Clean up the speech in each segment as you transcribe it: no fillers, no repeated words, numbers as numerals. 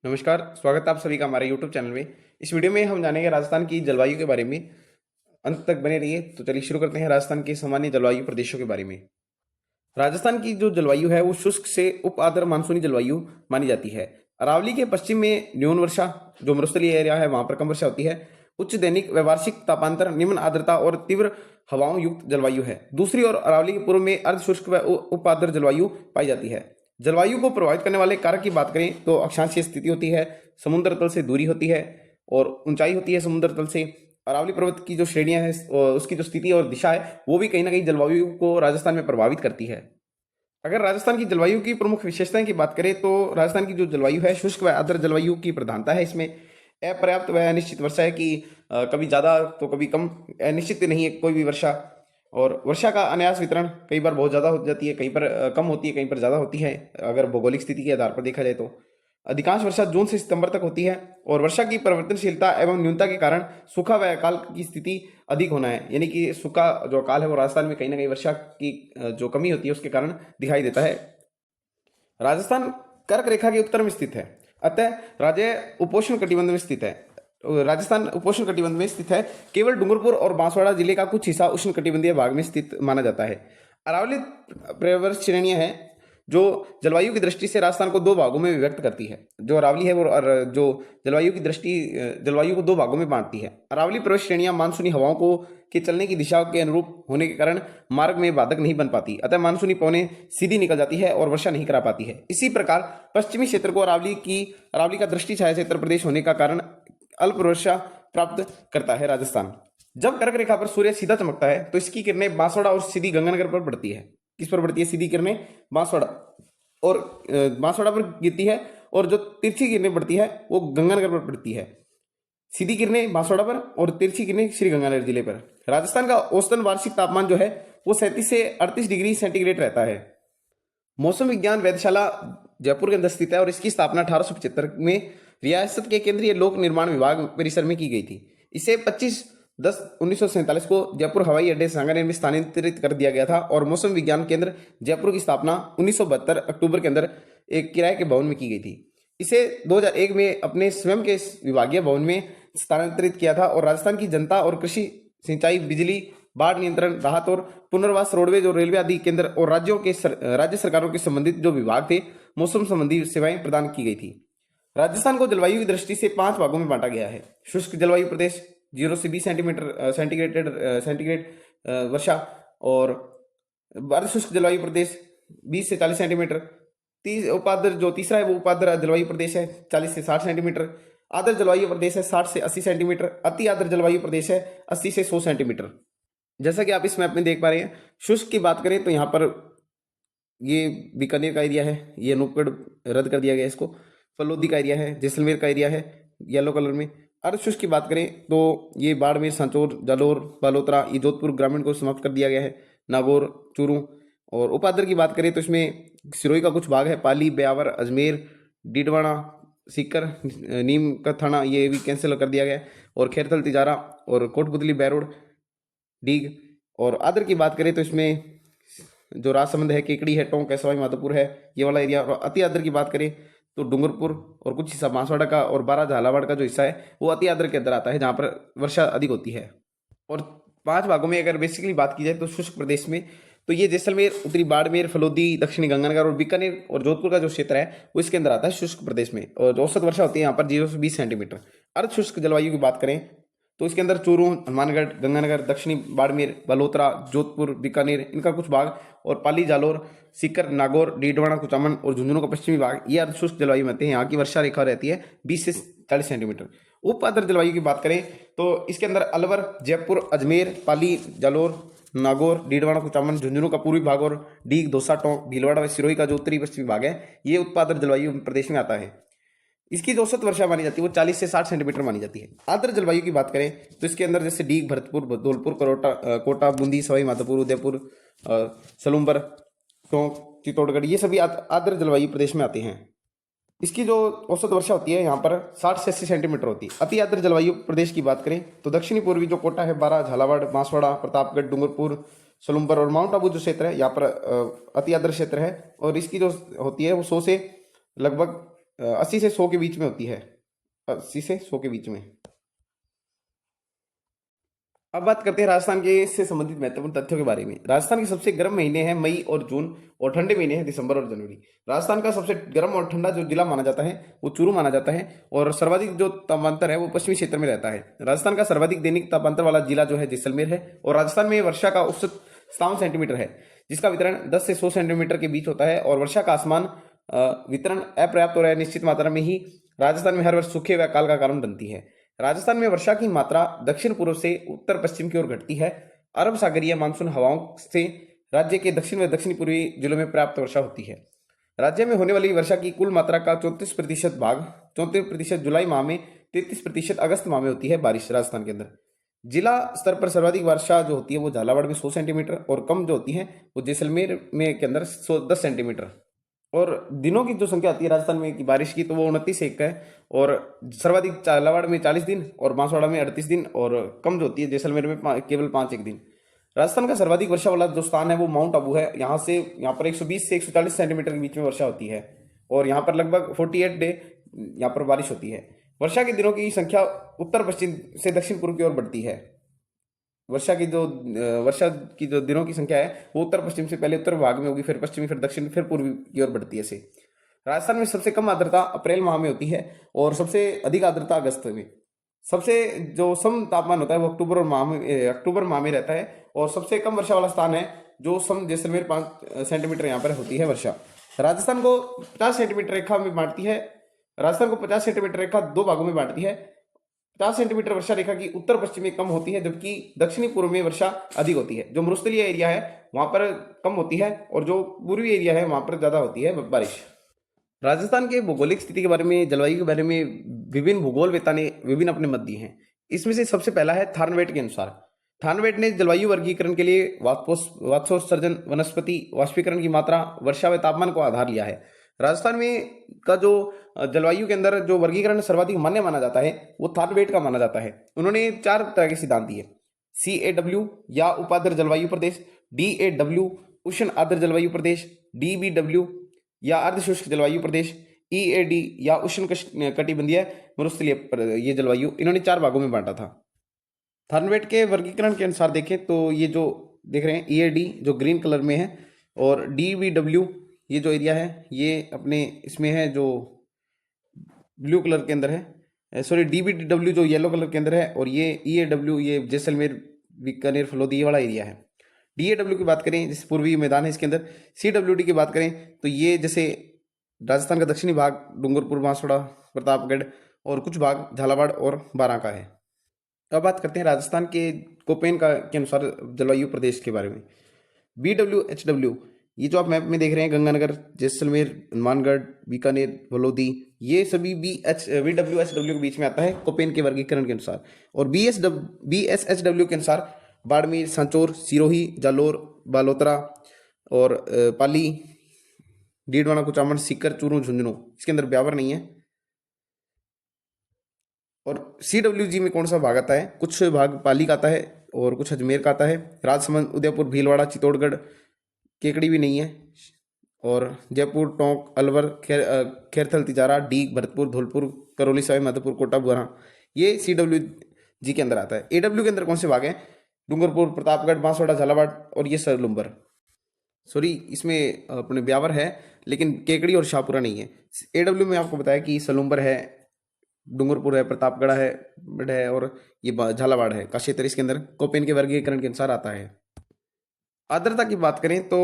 नमस्कार, स्वागत है आप सभी का हमारे यूट्यूब चैनल में। इस वीडियो में हम जानेंगे राजस्थान की जलवायु के बारे में। अंत तक बने रहिए। तो चलिए शुरू करते हैं राजस्थान के सामान्य जलवायु प्रदेशों के बारे में। राजस्थान की जो जलवायु है वो शुष्क से उप आर्द्र मानसूनी जलवायु मानी जाती है। अरावली के पश्चिम में न्यून वर्षा, जो मरुस्थलीय एरिया है वहां पर कम वर्षा होती है। उच्च दैनिक व्यावसायिक तापांतर, निम्न आर्द्रता और तीव्र हवाओं युक्त जलवायु है। दूसरी ओर अरावली के पूर्व में अर्ध शुष्क व उप आर्द्र जलवायु पाई जाती है। जलवायु को प्रभावित करने वाले कारक की बात करें तो अक्षांशीय स्थिति होती है, समुद्र तल से दूरी होती है और ऊंचाई होती है समुद्र तल से। अरावली पर्वत की जो श्रेणियां हैं उसकी जो स्थिति और दिशा है वो भी कहीं ना कहीं जलवायु को राजस्थान में प्रभावित करती है। अगर राजस्थान की जलवायु की प्रमुख विशेषताएं की बात करें तो राजस्थान की जो जलवायु है शुष्क व आर्द्र जलवायु की प्रधानता है। इसमें अपर्याप्त व अनिश्चित वर्षा है कि कभी ज़्यादा तो कभी कम, अनिश्चित नहीं है कोई भी वर्षा। और वर्षा का अनायास वितरण कई बार बहुत ज़्यादा हो जाती है, कहीं पर कम होती है, कहीं पर ज़्यादा होती है। अगर भौगोलिक स्थिति के आधार पर देखा जाए तो अधिकांश वर्षा जून से सितंबर तक होती है। और वर्षा की परिवर्तनशीलता एवं न्यूनता के कारण सूखा व अकाल की स्थिति अधिक होना है, यानी कि सूखा जो अकाल है वो राजस्थान में कहीं ना कहीं वर्षा की जो कमी होती है उसके कारण दिखाई देता है। राजस्थान कर्क रेखा के उत्तर में स्थित है, अतः राज्य उपोष्ण कटिबंध में स्थित है। राजस्थान उपोष्ण कटिबंध में स्थित है। केवल डूंगरपुर और बांसवाड़ा जिले का कुछ हिस्सा उष्ण कटिबंधीय भाग में स्थित माना जाता है। अरावली पर्वत श्रेणियां हैं जो जलवायु की दृष्टि से राजस्थान को दो भागों में विभक्त करती है। जो अरावली है वो जो जलवायु की दृष्टि जलवायु को दो भागों में बांटती है। अरावली पर्वत श्रेणियां मानसूनी हवाओं को के चलने की दिशा के अनुरूप होने के कारण मार्ग में बाधक नहीं बन पाती, अतः मानसूनी पवनें सीधी निकल जाती है और वर्षा नहीं करा पाती है। इसी प्रकार पश्चिमी क्षेत्र को अरावली का दृष्टि छाया क्षेत्र प्रदेश होने का कारण अल्प वर्षा प्राप्त करता है राजस्थान। जब कर्क रेखा पर सूर्य सीधा चमकता है तो इसकी किरणें बांसवाड़ा और सीधी गंगानगर पर पड़ती है। किस पर पड़ती है? सीधी किरणें बांसवाड़ा और बांसवाड़ा पर गिरती है, और जो तिरछी किरणें पड़ती है वो गंगानगर पर पड़ती है। सीधी किरणें बांसवाड़ा पर और तिरछी किरणें श्री गंगानगर जिले पर। राजस्थान का औसतन वार्षिक तापमान जो है वो 37 से 38 डिग्री सेंटीग्रेड रहता है। मौसम विज्ञान वेधशाला जयपुर के अंदर स्थित है और इसकी स्थापना 1875 में रियासत के केंद्रीय लोक निर्माण विभाग परिसर में की गई थी। इसे 25/10/1947 को जयपुर हवाई अड्डे सांगानेर में स्थानांतरित कर दिया गया था और मौसम विज्ञान केंद्र जयपुर की स्थापना 1972 अक्टूबर के अंदर एक किराए के भवन में की गई थी। इसे 2001 में अपने स्वयं के विभागीय भवन में स्थानांतरित किया था। और राजस्थान की जनता और कृषि, सिंचाई, बिजली, बाढ़ नियंत्रण, राहत और पुनर्वास, रोडवेज और रेलवे आदि केंद्र और राज्य सरकारों के संबंधित जो विभाग थे मौसम संबंधी सेवाएं प्रदान की गई थी। राजस्थान को जलवायु की दृष्टि से 5 भागों में बांटा गया है। शुष्क जलवायु प्रदेश 0 से 20 सेंटीमीटर सेंटीग्रेड वर्षा, और अर्ध शुष्क जलवायु प्रदेश 20 से 40 सेंटीमीटर। उपाद्र जो तीसरा है वो उपाद्र जलवायु प्रदेश है 40 से 60 सेंटीमीटर। आर्द्र जलवायु प्रदेश है 60 से 80 सेंटीमीटर। अति आर्द्र जलवायु प्रदेश है 80 से 100 सेंटीमीटर। जैसा कि आप इस मैप में देख पा रहे हैं, शुष्क की बात करें तो यहाँ पर ये बीकानेर का एरिया है, ये अनूपगढ़ रद्द कर दिया गया इसको। फलोदी का एरिया है, जैसलमेर का एरिया है येलो कलर में। अर्ध शुष्क की बात करें तो ये बाड़मेर, सांचौर, जालोर, बालोतरा, ये जोधपुर ग्रामीण को समाप्त कर दिया गया है, नागौर, चूरू। और उपाद्र की बात करें तो इसमें सिरोही का कुछ भाग है, पाली, ब्यावर, अजमेर, डीडवाना, सीकर, नीम का थाना, ये भी कैंसिल कर दिया गया है। और खैरथल, तिजारा और कोटपुतली, बैरोड, डीग। और आद्र की बात करें तो इसमें जो राजसमंद है, केकड़ी है, टोंक है, सवाई माधोपुर है, ये वाला एरिया। और अति आद्र की बात करें तो डूंगरपुर और कुछ हिस्सा बांसवाड़ा का और 12 झालावाड़ का जो हिस्सा है वो अति आद्र के अंदर आता है, जहाँ पर वर्षा अधिक होती है। और 5 भागों में अगर बेसिकली बात की जाए तो शुष्क प्रदेश में तो ये जैसलमेर, उत्तरी बाड़मेर, फलोदी, दक्षिणी गंगानगर और बीकानेर और जोधपुर का जो क्षेत्र है वो इसके अंदर आता है शुष्क प्रदेश में। और औसत वर्षा होती है यहाँ पर 0 से 20 सेंटीमीटर। अर्ध शुष्क जलवायु की बात करें तो इसके अंदर चूरू, हनुमानगढ़, गंगानगर, दक्षिणी बाड़मेर, बलोत्रा, जोधपुर, बीकानेर, इनका कुछ भाग, और पाली, जालोर, सीकर, नागौर, डीडवाना, कुचामन और झुंझुनू का पश्चिमी भाग, ये अर्धशुष्क जलवायु में आते हैं। यहाँ की वर्षा रेखा रहती है 20 से 40 सेंटीमीटर। उप आर्द्र जलवायु की बात करें तो इसके अंदर अलवर, जयपुर, अजमेर, पाली, जालोर, नागौर, डीडवाना, कुचामन, झुंझुनू का पूर्वी भाग और डीग, दौसा, टोंक, भीलवाड़ा व सिरोही का जो उत्तरी पश्चिमी भाग है ये उप आर्द्र जलवायु प्रदेश में आता है। इसकी जो औसत वर्षा मानी जाती है वो 40 से 60 सेंटीमीटर मानी जाती है। आर्द्र जलवायु की बात करें तो इसके अंदर जैसे डीग, भरतपुर, धौलपुर, कोटा, बूंदी, सवाई माधोपुर, उदयपुर, सलूम्बर, टोंक, चित्तौड़गढ़, ये सभी आर्द्र जलवायु प्रदेश में आते हैं। इसकी जो औसत वर्षा होती है यहाँ पर 60 से 80 सेंटीमीटर होती है। अति आर्द्र जलवायु प्रदेश की बात करें तो दक्षिणी पूर्वी जो कोटा है, 12, झालावाड़, बांसवाड़ा, प्रतापगढ़, डूंगरपुर, सलूम्बर और माउंट आबू जो क्षेत्र है यहाँ पर अति आर्द्र क्षेत्र है। और इसकी जो होती है वो 100 से लगभग 80 से 100 के बीच में होती है, 80 से 100 के बीच में। अब बात करते हैं राजस्थान के इससे संबंधित महत्वपूर्ण तथ्यों के बारे में। राजस्थान के सबसे गर्म महीने हैं मई और जून, और ठंडे महीने हैं दिसंबर और जनवरी। राजस्थान का सबसे गर्म और ठंडा जो जिला माना जाता है वो चूरू माना जाता है, और सर्वाधिक जो तापांतर है वो पश्चिमी क्षेत्र में रहता है। राजस्थान का सर्वाधिक दैनिक तापांतर वाला जिला जो है जैसलमेर है, और राजस्थान में वर्षा का औसत 57 सेंटीमीटर है, जिसका वितरण 10 से 100 सेंटीमीटर के बीच होता है। और वर्षा का आसमान वितरण अपर्याप्त और अनिश्चित मात्रा में ही राजस्थान में हर वर्ष सूखे व अकाल का कारण बनती है। राजस्थान में वर्षा की मात्रा दक्षिण पूर्व से उत्तर पश्चिम की ओर घटती है। अरब सागरीय मानसून हवाओं से राज्य के दक्षिण व दक्षिण पूर्वी जिलों में पर्याप्त वर्षा होती है। राज्य में होने वाली वर्षा की कुल मात्रा का 34% भाग 34% जुलाई माह में, 33% अगस्त माह में होती है बारिश राजस्थान के अंदर। जिला स्तर पर सर्वाधिक वर्षा जो होती है वो झालावाड़ में 100 सेंटीमीटर, और कम जो होती है वो जैसलमेर में के अंदर 10 सेंटीमीटर। और दिनों की जो संख्या आती है राजस्थान में की बारिश की, तो वो 29 एक है, और सर्वाधिक झालावाड़ में 40 दिन और बांसवाड़ा में 38 दिन, और कम जो होती है जैसलमेर में केवल 5 एक दिन। राजस्थान का सर्वाधिक वर्षा वाला जो स्थान है वो माउंट आबू है। यहाँ पर 120 से 140 सेंटीमीटर के बीच में वर्षा होती है, और यहाँ पर लगभग 48 डे यहाँ पर बारिश होती है। वर्षा के दिनों की संख्या उत्तर पश्चिम से दक्षिण पूर्व की ओर बढ़ती है। वर्षा की जो दिनों की संख्या है वो उत्तर पश्चिम से पहले उत्तर भाग में होगी, फिर पश्चिमी, फिर दक्षिण, फिर पूर्वी की ओर बढ़ती है से। राजस्थान में सबसे कम आर्द्रता अप्रैल माह में होती है, और सबसे अधिक आर्द्रता अगस्त में। सबसे जो सम तापमान होता है वो अक्टूबर माह में रहता है, और सबसे कम वर्षा वाला स्थान है जो सम जैसलमेर 5 सेंटीमीटर यहाँ पर होती है वर्षा। राजस्थान को 50 सेंटीमीटर रेखा में बांटती है। राजस्थान को 50 सेंटीमीटर रेखा 2 भागों में बांटती है। 50 सेंटीमीटर वर्षा रेखा की उत्तर पश्चिम में कम होती है, जबकि दक्षिणी पूर्व में वर्षा अधिक होती है। जो मरुस्थलीय एरिया है वहां पर कम होती है, और जो पूर्वी एरिया है वहां पर ज्यादा होती है बारिश। राजस्थान के भौगोलिक स्थिति के बारे में, जलवायु के बारे में विभिन्न भूगोलवेत्ता ने विभिन्न अपने मत दिए हैं। इसमें से सबसे पहला है थार्नवेट के अनुसार। थार्नवेट ने जलवायु वर्गीकरण के लिए वाष्पोत्सर्जन, वनस्पति वाष्पीकरण की मात्रा, वर्षा व तापमान को आधार लिया है। राजस्थान में का जो जलवायु के अंदर जो वर्गीकरण सर्वाधिक मान्य माना जाता है वो थार्नवेट का माना जाता है। उन्होंने 4 तरह के सिद्धांत दिए: CAW या उपाद्र जलवायु प्रदेश, DAW उष्ण आर्द्र जलवायु प्रदेश, DBW या अर्धशुष्क जलवायु प्रदेश, EAD या उष्ण कटिबंधीय मरुस्थलीय ये जलवायु। इन्होंने 4 भागों में बांटा था। थार्नवेट के वर्गीकरण के अनुसार देखें तो ये जो देख रहे हैं EAD जो ग्रीन कलर में है, और DBW ये जो एरिया है ये अपने इसमें है जो ब्लू कलर के अंदर है, सॉरी DBW जो येलो कलर के अंदर है, और ये EAW ये जैसलमेर, बीकानेर, फलोदी वाला एरिया है। DAW की बात करें जिस पूर्वी मैदान है इसके अंदर। CWD की बात करें तो ये जैसे राजस्थान का दक्षिणी भाग डूंगरपुर, बांसवाड़ा, प्रतापगढ़, और कुछ भाग झालावाड़ और बारां का है। अब बात करते हैं राजस्थान के कोपेन का के अनुसार जलवायु प्रदेश के बारे में। BWHW ये जो आप मैप में देख रहे हैं, गंगानगर, जैसलमेर, हनुमानगढ़, बीकानेर, फलोदी, ये सभी BWHW के बीच में आता है कोपेन के वर्गीकरण के अनुसार। और BSHW के अनुसार बाड़मेर, सांचौर, सिरोही, जालोर, बालोतरा और पाली, डीडवाना, कुचामन, सीकर, चूरू, झुंझुनू, इसके अंदर ब्यावर नहीं है। और CWG में कौन सा भाग आता है? कुछ भाग पाली का आता है और कुछ अजमेर का आता है। राजसमंद, उदयपुर, भीलवाड़ा, चित्तौड़गढ़, केकड़ी भी नहीं है। और जयपुर, टोंक, अलवर, खैरथल, तिजारा, डीग, भरतपुर, धौलपुर, करौली, सवाई माधोपुर, कोटा, बुरहा, ये CWG के अंदर आता है। AW के अंदर कौन से भाग हैं? डूंगरपुर, प्रतापगढ़, बांसवाड़ा, झालावाड़ और ये सलुम्बर। सॉरी, इसमें अपने ब्यावर है लेकिन केकड़ी और शाहपुरा नहीं है। AW में आपको बताया कि सलुम्बर है, डूंगरपुर है, प्रतापगढ़ है और ये झालावाड़ है का क्षेत्र इसके अंदर कोपेन के वर्गीकरण के अनुसार आता है। आर्द्रता की बात करें तो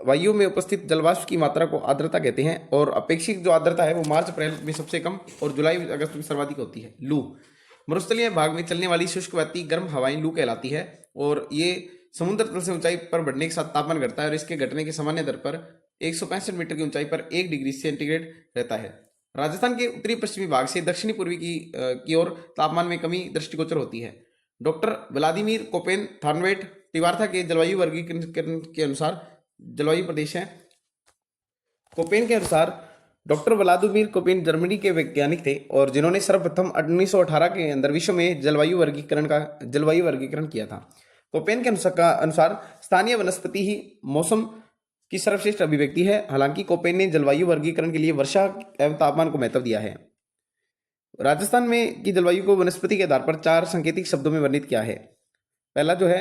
वायु में उपस्थित जलवाष्प की मात्रा को आर्द्रता कहते हैं, और अपेक्षित जो आर्द्रता है वो मार्च अप्रैल में सबसे कम और जुलाई अगस्त में सर्वाधिक होती है। लू, मरुस्थलीय भाग में चलने वाली शुष्क बहती गर्म हवाएं लू कहलाती है, और ये समुद्र तल से ऊंचाई पर बढ़ने के साथ तापमान घटता है, और इसके घटने की सामान्य दर पर 165 मीटर की ऊंचाई पर 1 डिग्री सेंटीग्रेड रहता है। राजस्थान के उत्तरी पश्चिमी भाग से दक्षिणी पूर्वी की ओर तापमान में कमी दृष्टिगोचर होती है। डॉक्टर व्लादिमीर कोपेन थार्नवेट तिवार्था के जलवायु वर्गीकरण के अनुसार जलवायु प्रदेश है। कोपेन के अनुसार डॉक्टर व्लादिमीर कोपेन जर्मनी के वैज्ञानिक थे, और जिन्होंने सर्वप्रथम 1918 के अंदर विश्व में जलवायु वर्गीकरण किया था। कोपेन के अनुसार स्थानीय वनस्पति ही मौसम की सर्वश्रेष्ठ अभिव्यक्ति है। हालांकि कोपेन ने जलवायु वर्गीकरण के लिए वर्षा एवं तापमान को महत्व दिया है। राजस्थान में की जलवायु को वनस्पति के आधार पर 4 सांकेतिक शब्दों में वर्णित किया है। पहला जो है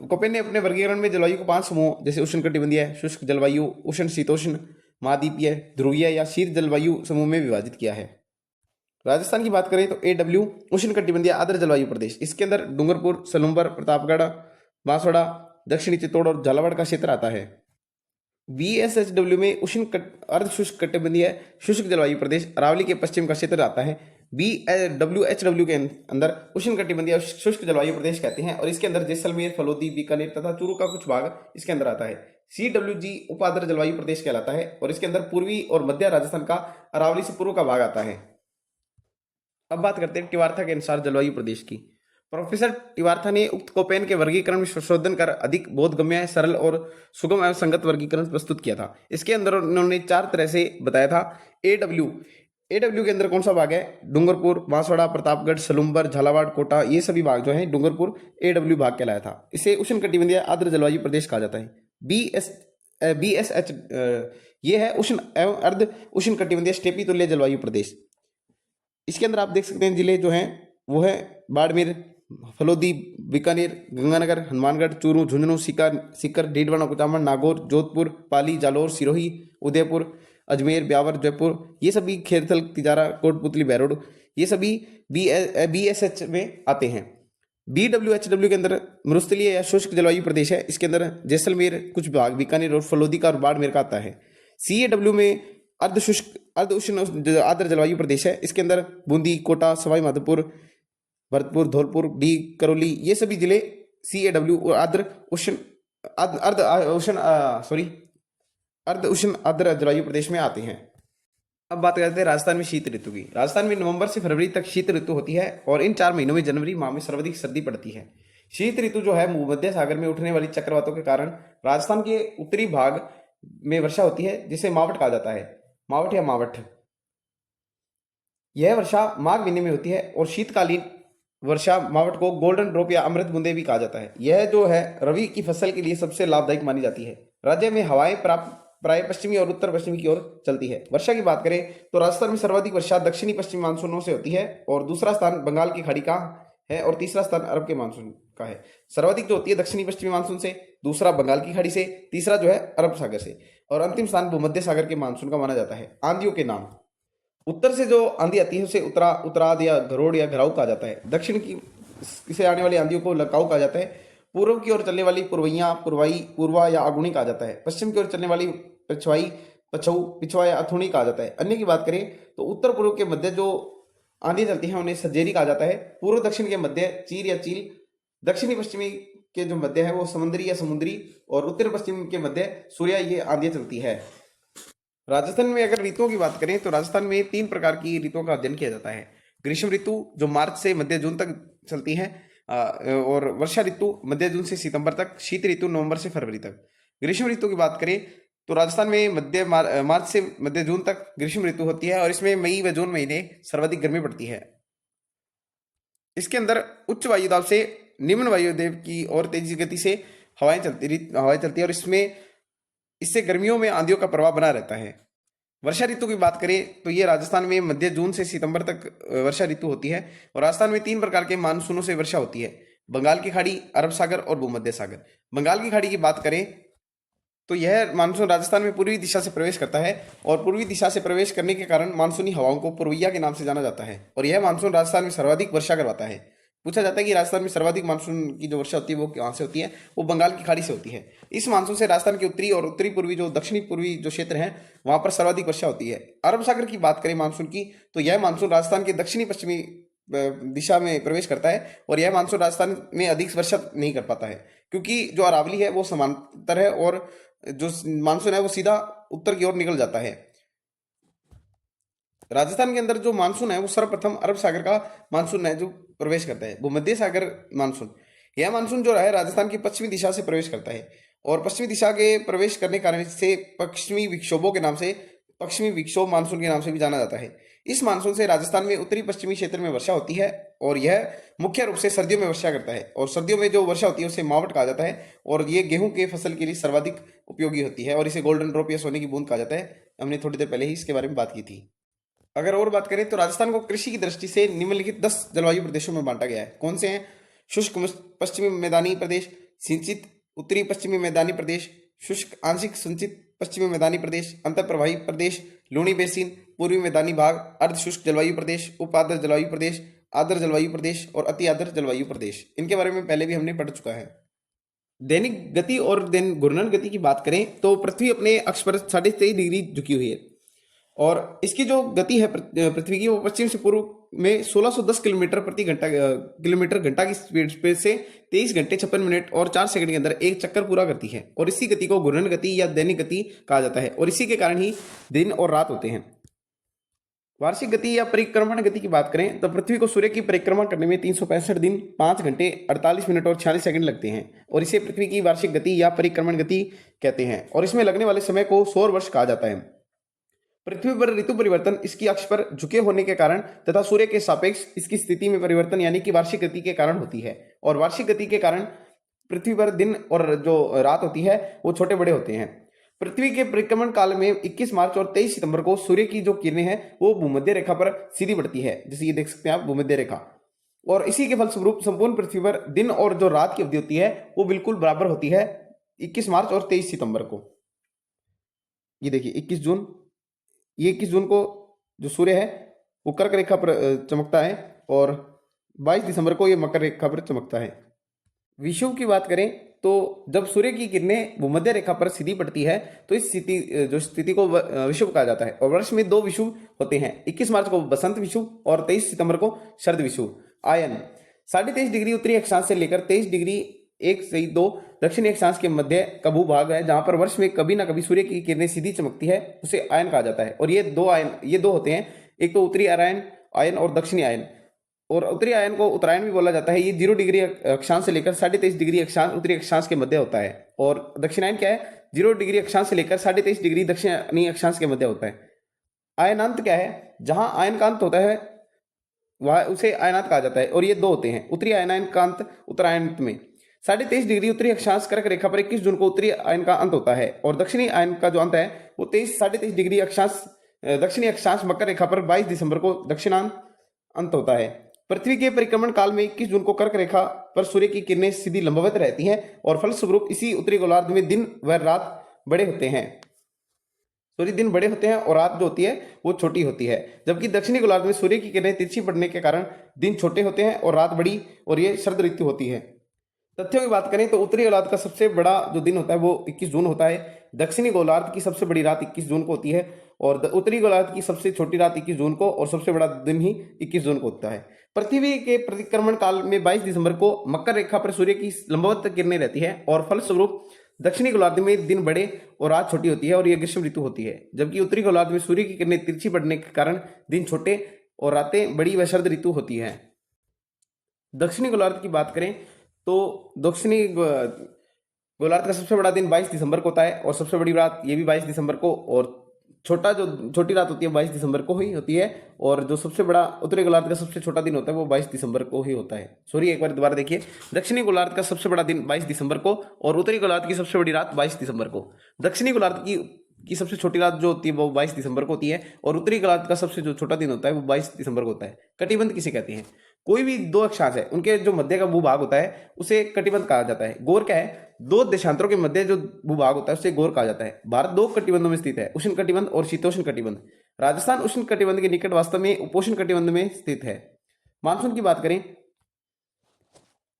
कोपेन ने अपने वर्गीकरण में जलवायु को 5 समूह जैसे उष्णकटिबंधीय, शुष्क जलवायु, उष्ण शीतोष्ण, महाद्वीपीय, ध्रुवीय या शीत जलवायु समूह में विभाजित किया है। राजस्थान की बात करें तो AW उष्णकटिबंधीय आर्द्र जलवायु प्रदेश, इसके अंदर डूंगरपुर, सलूंबर, प्रतापगढ़, बांसवाड़ा, दक्षिणी चित्तौड़ और झालावाड़ का क्षेत्र आता है। BSHW में अर्ध शुष्क कटिबंधीय शुष्क जलवायु प्रदेश अरावली के पश्चिम का क्षेत्र आता है। WHW के अंदर उष्ण कटिबंधीय शुष्क जलवायु प्रदेश कहते हैं और इसके अंदर जैसलमेर, फलोदी, बीकानेर तथा चूरू का कुछ भाग इसके अंदर आता है। CWG उपाद्र जलवायु प्रदेश कहलाता है और इसके अंदर पूर्वी और मध्य राजस्थान का अरावली से पूर्व का भाग आता है। अब बात करते हैं टिवार्था के अनुसार जलवायु प्रदेश की। प्रोफेसर टिवार्था ने उक्त कोपेन के वर्गीकरण में संशोधन कर अधिक बोधगम्य, सरल और सुगम एवं संगत वर्गीकरण प्रस्तुत किया था। इसके अंदर उन्होंने 4 तरह से बताया था। AW के अंदर कौन सा भाग है? डूंगरपुर, बांसवाड़ा, प्रतापगढ़, सलूंबर, झालावाड़, कोटा, ये सभी भाग जो है डूंगरपुर AW भाग कहलाया था। इसे उष्णकटिबंधीय आर्द्र जलवायु प्रदेश कहा जाता है। BSH ये है उष्ण एवं अर्ध उष्णकटिबंधीय स्टेपी तुल्य जलवायु प्रदेश। इसके अंदर आप देख सकते हैं जिले जो हैं वो है बाड़मेर, फलोदी, बीकानेर, गंगानगर, हनुमानगढ़, चूरू, झुंझुनू, सीकर, डीडवाना, कुचामन, नागौर, जोधपुर, पाली, जालौर, सिरोही, उदयपुर, अजमेर, ब्यावर, जयपुर, ये सभी खेरथल, तिजारा, कोटपुतली, बहरोड, ये सभी BSH में आते हैं। BWHW के अंदर मरुस्थलीय या शुष्क जलवायु प्रदेश है। इसके अंदर जैसलमेर, कुछ भाग बीकानेर और फलोदी का और बाड़मेर का आता है। CAW में अर्ध उष्ण आर्द्र जलवायु प्रदेश है। इसके अंदर बूंदी, कोटा, सवाई माधोपुर, भरतपुर, धौलपुर, डी, करौली, ये सभी जिले CAW और अर्ध उष्ण आर्द्र जलवायु प्रदेश में आते हैं। अब बात करते हैं राजस्थान में शीत ऋतु की। राजस्थान में नवंबर से फरवरी तक शीत ऋतु होती है और इन 4 महीनों में जनवरी माह में सर्वाधिक सर्दी पड़ती है। शीत ऋतु जो है भूमध्य सागर में उठने वाली चक्रवातों के कारण राजस्थान के उत्तरी भाग में वर्षा होती है, जिसे मावठ कहा जाता है। मावठ या मावठ, यह वर्षा माघ महीने में होती है और शीतकालीन वर्षा मावठ को गोल्डन ड्रॉप या अमृत बूंदे भी कहा जाता है। यह जो है रबी की फसल के लिए सबसे लाभदायक मानी जाती है। राज्य में हवाएं प्राय पश्चिमी और उत्तर पश्चिमी की ओर चलती है। वर्षा की बात करें तो राजस्थान में सर्वाधिक वर्षा दक्षिणी पश्चिमी मानसूनों से होती है और दूसरा स्थान बंगाल की खाड़ी का है और तीसरा स्थान अरब के मानसून का है। सर्वाधिक जो होती है दक्षिणी पश्चिमी मानसून से, दूसरा बंगाल की खाड़ी से, तीसरा जो है अरब सागर से और अंतिम स्थान भूमध्य सागर के मानसून का माना जाता है। आंधियों के नाम, उत्तर से जो आंधी आती है उसे उत्तराद या घरोड़ या घराऊ कहा जाता है। दक्षिण की से आने वाली आंधियों को लकाऊ कहा जाता है। पूर्व की ओर चलने वाली पुरवैया, पूर्वा या आगुनी कहा जाता है। पश्चिम की ओर चलने वाली पिछवा या अथुणी कहा जाता है। अन्य की बात करें तो उत्तर पूर्व के मध्य जो आंधी चलती है उन्हें सजेरी कहा जाता है। पूर्व दक्षिण के मध्य चीर या चील, दक्षिणी पश्चिमी के जो मध्य है वो समुद्री या समुद्री और उत्तर पश्चिम के मध्य सूर्या, ये आंधियां चलती है। राजस्थान में अगर ऋतुओं की बात करें तो राजस्थान में 3 प्रकार की ऋतुओं का अध्ययन किया जाता है। ग्रीष्म ऋतु जो मार्च से मध्य जून तक चलती है और वर्षा ऋतु मध्य जून से सितंबर तक, शीत ऋतु नवंबर से फरवरी तक। ग्रीष्म ऋतु की बात करें तो राजस्थान में मार्च से मध्य जून तक ग्रीष्म ऋतु होती है और इसमें मई व जून महीने सर्वाधिक गर्मी पड़ती है। इसके अंदर उच्च वायुदाब से निम्न वायुदेव की और तेजी गति से हवाएं चलती है और इससे गर्मियों में आंधियों का प्रभाव बना रहता है। वर्षा ऋतु की बात करें तो ये राजस्थान में मध्य जून से सितंबर तक वर्षा ऋतु होती है और राजस्थान में 3 प्रकार के मानसूनों से वर्षा होती है। बंगाल की खाड़ी, अरब सागर और भूमध्य सागर। बंगाल की खाड़ी की बात करें तो यह मानसून राजस्थान में पूर्वी दिशा से प्रवेश करता है और पूर्वी दिशा से प्रवेश करने के कारण मानसूनी हवाओं को पूर्वैया के नाम से जाना जाता है और यह मानसून राजस्थान में सर्वाधिक वर्षा करवाता है। पूछा जाता है कि राजस्थान में सर्वाधिक मानसून की जो वर्षा होती है वो कहाँ से होती है? वो बंगाल की खाड़ी से होती है। इस मानसून से राजस्थान के उत्तरी और उत्तरी पूर्वी जो दक्षिणी पूर्वी जो क्षेत्र हैं वहां पर सर्वाधिक वर्षा होती है। अरब सागर की बात करें मानसून की तो यह मानसून राजस्थान के दक्षिणी पश्चिमी दिशा में प्रवेश करता है और यह मानसून राजस्थान में अधिक वर्षा नहीं कर पाता है क्योंकि जो अरावली है वो समांतर है और जो मानसून है वो सीधा उत्तर की ओर निकल जाता है। राजस्थान के अंदर जो मानसून है वो सर्वप्रथम अरब सागर का मानसून है जो प्रवेश करता है। भूमध्य सागर मानसून, यह मानसून जो है राजस्थान की पश्चिमी दिशा से प्रवेश करता है और पश्चिमी दिशा के प्रवेश करने के कारण से पश्चिमी विक्षोभों के नाम से पश्चिमी विक्षोभ मानसून के नाम से भी जाना जाता है। इस मानसून से राजस्थान में उत्तरी पश्चिमी क्षेत्र में वर्षा होती है और यह मुख्य रूप से सर्दियों में वर्षा करता है और सर्दियों में जो वर्षा होती है उसे मावट कहा जाता है और ये गेहूं के फसल के लिए सर्वाधिक उपयोगी होती है और इसे गोल्डन ड्रॉप या सोने की बूंद कहा जाता है। हमने थोड़ी देर पहले ही इसके बारे में बात की थी। अगर और बात करें तो राजस्थान को कृषि की दृष्टि से निम्नलिखित 10 जलवायु प्रदेशों में बांटा गया है। कौन से हैं? शुष्क पश्चिमी मैदानी प्रदेश, सिंचित उत्तरी पश्चिमी मैदानी प्रदेश, शुष्क आंशिक सिंचित पश्चिमी मैदानी प्रदेश, अंतःप्रवाही प्रदेश, लूणी बेसिन, पूर्वी मैदानी भाग, अर्ध शुष्क जलवायु प्रदेश, उप आर्द्र जलवायु प्रदेश, आर्द्र जलवायु प्रदेश और अति आर्द्र जलवायु प्रदेश। इनके बारे में पहले भी हमने पढ़ चुका है। दैनिक गति और दिन घूर्णन गति की बात करें तो पृथ्वी अपने अक्ष पर 23.5 डिग्री झुकी हुई है और इसकी जो गति है पृथ्वी की वो पश्चिम से पूर्व में 1610 किलोमीटर घंटा की स्पीड से 23 घंटे 56 मिनट और 4 सेकंड के अंदर एक चक्कर पूरा करती है और इसी गति को घूर्णन गति या दैनिक गति कहा जाता है और इसी के कारण ही दिन और रात होते हैं। वार्षिक गति या परिक्रमण गति की बात करें तो पृथ्वी को सूर्य की परिक्रमा करने में 365 दिन 5 घंटे 48 मिनट और 46 सेकंड लगते हैं और इसे पृथ्वी की वार्षिक गति या परिक्रमण गति कहते हैं और इसमें लगने वाले समय को सौर वर्ष कहा जाता है। पृथ्वी पर ऋतु परिवर्तन इसकी अक्ष पर झुके होने के कारण तथा सूर्य के सापेक्ष इसकी स्थिति में परिवर्तन यानी कि वार्षिक गति के कारण होती है और वार्षिक गति के कारण पृथ्वी पर दिन और जो रात होती है वो छोटे बड़े होते हैं। पृथ्वी के परिक्रमण काल में 21 मार्च और 23 सितंबर को सूर्य की जो किरणें हैं वो भूमध्य रेखा पर सीधी बढ़ती है, जैसे ये देख सकते हैं आप भूमध्य रेखा, और इसी के फलस्वरूप संपूर्ण पृथ्वी पर दिन और जो रात की अवधि होती है वो बिल्कुल बराबर होती है 21 मार्च और 23 सितंबर को। ये देखिए 21 जून को जो सूर्य है वो कर्क रेखा पर चमकता है और 22 दिसंबर को ये मकर रेखा पर चमकता है। विषुव की बात करें तो जब सूर्य की किरणें भूमध्य रेखा पर सीधी पड़ती है तो इस स्थिति को विषुव कहा जाता है और वर्ष में 2 विषुव होते हैं, 21 मार्च को बसंत विषुव और 23 सितंबर को शरद विषुव। आयन 23.5 डिग्री उत्तरी अक्षांश से लेकर 23 डिग्री 1 से 2 दक्षिणी अक्षांश के मध्य का भूभाग है जहां पर वर्ष में कभी ना कभी सूर्य की किरणें सीधी चमकती है, उसे आयन कहा जाता है और ये दो होते हैं, एक तो उत्तरी आयन और दक्षिणी आयन। और उत्तरी आयन को उत्तरायण भी बोला जाता है। ये 0 डिग्री अक्षांश से लेकर 23.5 डिग्री अक्षांश उत्तरी अक्षांश के मध्य होता है और दक्षिणायन क्या है 0 डिग्री अक्षांश से लेकर 23.5 डिग्री दक्षिणी अक्षांश के मध्य होता है। आयनांत क्या है? जहां आयन का अंत होता है वह उसे आयनांत कहा जाता है और ये 2 होते हैं, उत्तरी आयन का अंत उत्तरायण में 23.5 डिग्री उत्तरी अक्षांश कर्क रेखा पर 21 जून को उत्तरी आयन का अंत होता है और दक्षिणी आयन का जो अंत है वो 23.5 डिग्री अक्षांश दक्षिणी अक्षांश मकर रेखा पर 22 दिसंबर को दक्षिणांत अंत होता है। पृथ्वी के परिक्रमण काल में 21 जून को कर्क रेखा पर सूर्य की किरणें सीधी लंबवत रहती हैं और फलस्वरूप इसी उत्तरी गोलार्ध में दिन व रात बड़े होते हैं, दिन बड़े होते हैं और रात जो होती है वो छोटी होती है, जबकि दक्षिणी गोलार्ध में सूर्य की किरणें तिरछी पड़ने के कारण दिन छोटे होते हैं और रात बड़ी और ये शरद ऋतु होती है। तथ्यों की बात करें तो उत्तरी गोलार्ध का सबसे बड़ा जो दिन होता है वो 21 जून होता है, दक्षिणी गोलार्ध की सबसे बड़ी रात 21 जून को होती है और उत्तरी गोलार्ध की सबसे छोटी रात 21 जून को और सबसे बड़ा दिन ही 21 जून को होता है। पृथ्वी के परिक्रमण काल में 22 दिसंबर को मकर रेखा पर सूर्य की लंबवत किरणें रहती है और फलस्वरूप दक्षिणी गोलार्ध में दिन बड़े और रात छोटी होती है और यह ग्रीष्म ऋतु होती है, जबकि उत्तरी गोलार्ध में सूर्य की किरणें तिरछी पड़ने के कारण दिन छोटे और रातें बड़ी व शरद ऋतु होती है। दक्षिणी गोलार्ध की बात करें तो दक्षिणी गोलार्ध का सबसे बड़ा दिन 22 दिसंबर को होता है और सबसे बड़ी रात ये भी 22 दिसंबर को और छोटी रात होती है 22 दिसंबर को ही होती है और जो सबसे बड़ा उत्तरी गोलार्ध का सबसे छोटा दिन होता है वो 22 दिसंबर को ही होता है। सॉरी, एक बार दोबारा देखिए, दक्षिणी गोलार्ध का सबसे बड़ा दिन 22 दिसंबर को और उत्तरी गोलार्ध की सबसे बड़ी रात 22 दिसंबर को। दक्षिणी गोलार्ध की सबसे छोटी रात जो होती है वो 22 दिसंबर को होती है और उत्तरी गोलार्ध का सबसे जो छोटा दिन होता है वो 22 दिसंबर को होता है। कटिबंध किसे कहते हैं? कोई भी 2 अक्षांश है उनके जो मध्य का भूभाग होता है उसे कटिबंध कहा जाता है। गोर क्या है? 2 देशांतरों के मध्य जो भूभाग होता है उसे गोर कहा जाता है। भारत 2 कटिबंधों में स्थित है, उष्ण कटिबंध और शीतोष्ण कटिबंध। राजस्थान उष्ण कटिबंध के निकट वास्तव में उपोष्ण कटिबंध में स्थित है। मानसून की बात करें,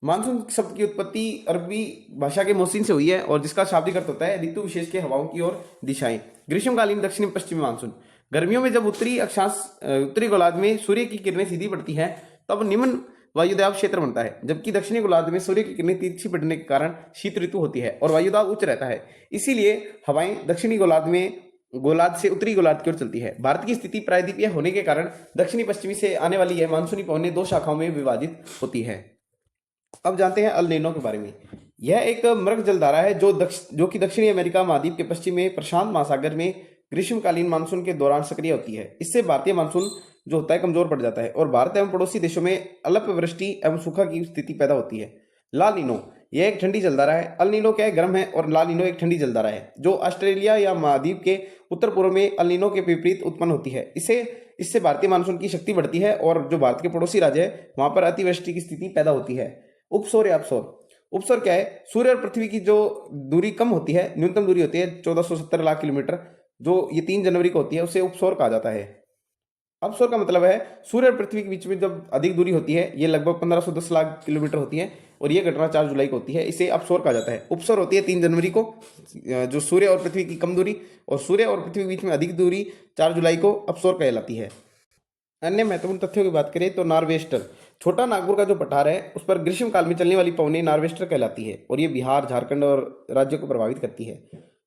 मानसून शब्द की उत्पत्ति अरबी भाषा के मौसिन से हुई है और जिसका शाब्दिक अर्थ होता है ऋतु विशेष के हवाओं की ओर दिशाएं। ग्रीष्मकालीन दक्षिण पश्चिमी मानसून, गर्मियों में जब उत्तरी गोलार्ध में सूर्य की किरणें सीधी पड़ती हैं तब निम्न वायुदाब क्षेत्र बनता है, जबकि दक्षिणी गोलार्ध में सूर्य की किरणें तिरछी पड़ने के कारण शीत ऋतु होती है और वायुदाब उच्च रहता है। इसीलिए हवाएं दक्षिणी गोलार्ध से उत्तरी गोलार्ध की ओर चलती है। भारत की स्थिति प्रायद्वीपीय होने के कारण दक्षिणी पश्चिमी से आने वाली यह मानसूनी पवनें 2 शाखाओं में विभाजित होती है। अब जानते हैं अल नीनो के बारे में। यह एक मृग जलधारा है जो कि दक्षिणी अमेरिका महाद्वीप के पश्चिम में प्रशांत महासागर में ग्रीष्मकालीन मानसून के दौरान सक्रिय होती है। इससे भारतीय मानसून जो होता है कमजोर पड़ जाता है और भारत एवं पड़ोसी देशों में अल्पवृष्टि एवं सूखा की स्थिति पैदा होती है। ला नीनो, यह एक ठंडी जलधारा है। अल नीनो क्या है, गर्म है, और ला नीनो एक ठंडी जलधारा है जो ऑस्ट्रेलिया या महाद्वीप के उत्तर पूर्व में अल नीनो के विपरीत उत्पन्न होती है। इससे भारतीय मानसून की शक्ति बढ़ती है और जो भारत के पड़ोसी राज्य है वहां पर अतिवृष्टि की स्थिति पैदा होती है। उपसौर या अपसौर, उपसौर क्या है, सूर्य और पृथ्वी की जो दूरी कम होती है, न्यूनतम दूरी होती है 1470 लाख किलोमीटर, जो ये 3 जनवरी को होती है, उसे उपसौर कहा जाता है। अपसौर का मतलब है सूर्य और पृथ्वी के बीच में जब अधिक दूरी होती है, ये लगभग 1510 लाख किलोमीटर होती है और ये घटना 4 जुलाई को होती है, इसे अपसौर कहा जाता है। उपसौर होती है 3 जनवरी को, जो सूर्य और पृथ्वी की कम दूरी, और सूर्य और पृथ्वी के बीच में अधिक दूरी 4 जुलाई को अपसौर कहलाती है। अन्य महत्वपूर्ण तथ्यों की बात करें तो नॉर्वेस्टर, छोटा नागपुर का जो पठार है उस पर ग्रीष्मकाल में चलने वाली पवनें नॉर्वेस्टर कहलाती है और ये बिहार, झारखंड और राज्यों को प्रभावित करती है।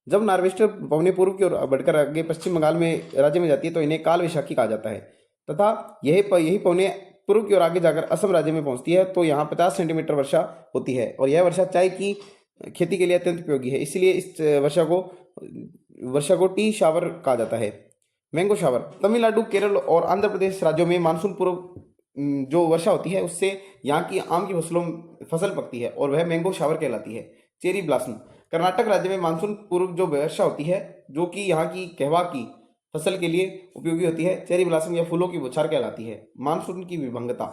जब नॉर्वेस्टर पवनें पूर्व की ओर बढ़कर आगे पश्चिम बंगाल में राज्य में जाती है तो इन्हें काल वैशाखी कहा जाता है, तथा यही पवनें पूर्व की ओर आगे जाकर असम राज्य में पहुंचती है तो यहाँ 50 सेंटीमीटर वर्षा होती है और यह वर्षा चाय की खेती के लिए अत्यंत उपयोगी है, इसलिए इस वर्षा को टी शावर कहा जाता है। मैंगो शावर, तमिलनाडु, केरल और आंध्र प्रदेश राज्यों में मानसून पूर्व जो वर्षा होती है उससे यहाँ की आम की फसल पकती है और वह मैंगो शावर कहलाती है। चेरी ब्लॉसम, कर्नाटक राज्य में मानसून पूर्व जो वर्षा होती है जो कि यहाँ की कहवा की फसल के लिए उपयोगी होती है, चेरी ब्लॉसम या फूलों की बौछार कहलाती है। मानसून की विभंगता,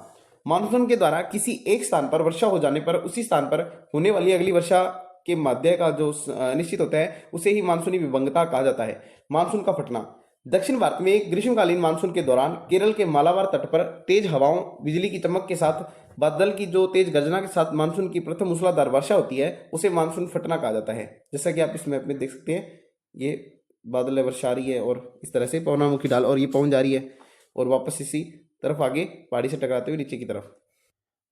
मानसून के द्वारा किसी एक स्थान पर वर्षा हो जाने पर उसी स्थान पर होने वाली अगली वर्षा के मध्य का जो निश्चित होता है उसे ही मानसूनी विभंगता कहा जाता है। मानसून का फटना, दक्षिण भारत में ग्रीष्मकालीन मानसून के दौरान केरल के मालाबार तट पर तेज हवाओं, बिजली की चमक के साथ बादल की जो तेज गर्जना के साथ मानसून की प्रथम मूसलाधार वर्षा होती है उसे मानसून फटना कहा जाता है। जैसा कि आप इस मैप में देख सकते हैं, ये बादल है, वर्षा आ रही है और इस तरह से पवनामुखी ढाल, और ये पवन जा रही है और वापस इसी तरफ आगे पहाड़ी से टकराते हुए नीचे की तरफ।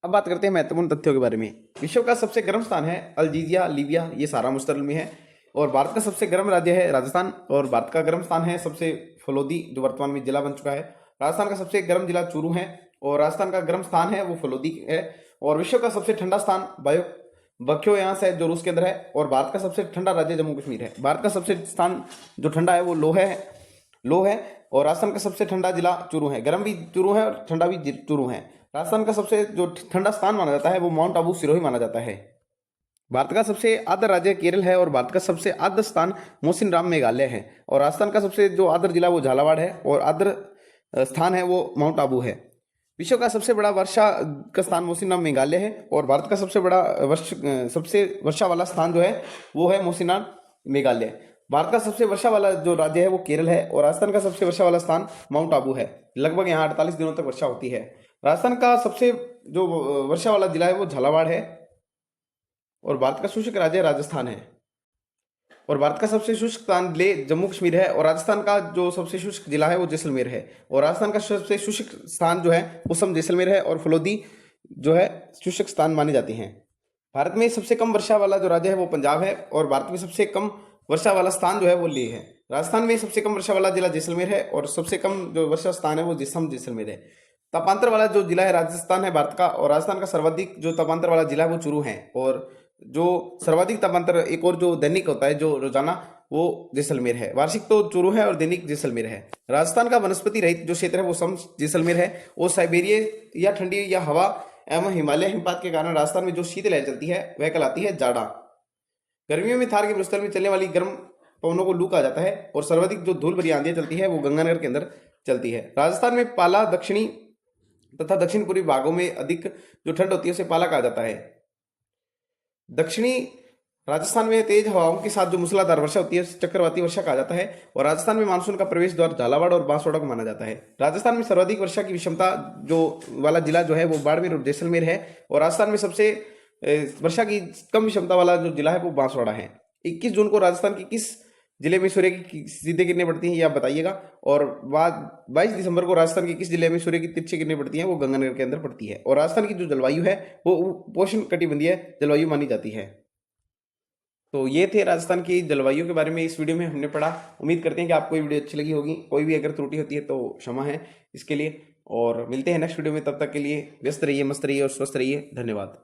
अब बात करते हैं महत्वपूर्ण तथ्यों के बारे में। विश्व का सबसे गर्म स्थान है अल्जीरिया, लीबिया, ये सारा मुस्तरल में है। और भारत का सबसे गर्म राज्य है राजस्थान, और भारत का गर्म स्थान है सबसे फलोदी, जो वर्तमान में जिला बन चुका है। राजस्थान का सबसे गर्म जिला चूरू है और राजस्थान का गर्म स्थान है वो फलोदी है। और विश्व का सबसे ठंडा स्थान बख्योयांस है जो रूस के अंदर है। और भारत का सबसे ठंडा राज्य जम्मू कश्मीर है। भारत का सबसे स्थान जो ठंडा है वो लोह है। और राजस्थान का सबसे ठंडा जिला चूरू है, गर्म भी चूरू है और ठंडा भी चूरू है। राजस्थान का सबसे जो ठंडा स्थान माना जाता है वो माउंट आबू सिरोही माना जाता है। भारत का सबसे आर्द्र राज्य केरल है और भारत का सबसे आर्द्र स्थान मोसिनराम मेघालय है। और राजस्थान का सबसे जो आर्द्र जिला वो झालावाड़ है और आर्द्र स्थान है वो माउंट आबू है। विश्व का सबसे बड़ा वर्षा का स्थान मोसिनराम मेघालय है और भारत का सबसे बड़ा सबसे वर्षा वाला स्थान जो है वो है मोसिनराम मेघालय। भारत का सबसे वर्षा वाला जो राज्य है वो केरल है और राजस्थान का सबसे वर्षा वाला स्थान माउंट आबू है। लगभग यहाँ 48 दिनों तक वर्षा होती है। राजस्थान का सबसे जो वर्षा वाला जिला है वो झालावाड़ है और भारत का शुष्क राज्य राजस्थान है। और भारत का सबसे शुष्क स्थान जम्मू कश्मीर है और राजस्थान का जो सबसे शुष्क जिला है वो जैसलमेर है। और राजस्थान का सबसे शुष्क स्थान जो है वो सम जैसलमेर है और फलोदी जो है शुष्क स्थान माने जाते हैं। भारत में सबसे कम वर्षा वाला जो राज्य है वो पंजाब है और भारत में सबसे कम वर्षा वाला स्थान जो है वो लेह है। राजस्थान में सबसे कम वर्षा वाला जिला जैसलमेर है और सबसे कम जो वर्षा स्थान है वो सम जैसलमेर है। तापांतर वाला जो जिला है राजस्थान है भारत का, और राजस्थान का सर्वाधिक जो तापांतर वाला जिला है वो चूरू है। और जो सर्वाधिक तापांतर एक और जो दैनिक होता है जो रोजाना, वो जैसलमेर है। वार्षिक तो चूरू है और दैनिक जैसलमेर है। राजस्थान का वनस्पति रहित जो क्षेत्र है वो सम जैसलमेर है। और साइबेरिया या ठंडी या हवा एवं हिमालय हिमपात के कारण राजस्थान में जो शीतलहर चलती है वह कहलाती है जाड़ा। गर्मियों में थार के मरुस्थल में चलने वाली गर्म पवनों को लू कहा जाता है और सर्वाधिक जो धूल भरी आंधियां चलती है वो गंगानगर के अंदर चलती है। राजस्थान में पाला दक्षिणी तथा दक्षिण पूर्वी भागों में अधिक जो ठंड होती है उसे पाला कहा जाता है। दक्षिणी राजस्थान में तेज हवाओं के साथ जो मूसलाधार वर्षा होती है चक्रवाती वर्षा कहा जाता है। और राजस्थान में मानसून का प्रवेश द्वार झालावाड़ और बांसवाड़ा को माना जाता है। राजस्थान में सर्वाधिक वर्षा की विषमता जो वाला जिला जो है वो बाड़मेर और जैसलमेर है। और राजस्थान में सबसे वर्षा की कम विषमता वाला जो जिला है वो बांसवाड़ा है। 21 जून को राजस्थान की किस जिले में सूर्य की सीधे किरणें पड़ती हैं ये आप बताइएगा। और 22 दिसंबर को राजस्थान के किस जिले में सूर्य की तिरछी किरणें पड़ती हैं वो गंगानगर के अंदर पड़ती है। और राजस्थान की जो जलवायु है वो उपोष्ण कटिबंधीय जलवायु मानी जाती है। तो ये थे राजस्थान की जलवायु के बारे में इस वीडियो में हमने पढ़ा। उम्मीद करते हैं कि आपको ये वीडियो अच्छी लगी होगी। कोई भी अगर त्रुटि होती है तो क्षमा है इसके लिए। और मिलते हैं नेक्स्ट वीडियो में, तब तक के लिए व्यस्त रहिए, मस्त रहिए और स्वस्थ रहिए। धन्यवाद।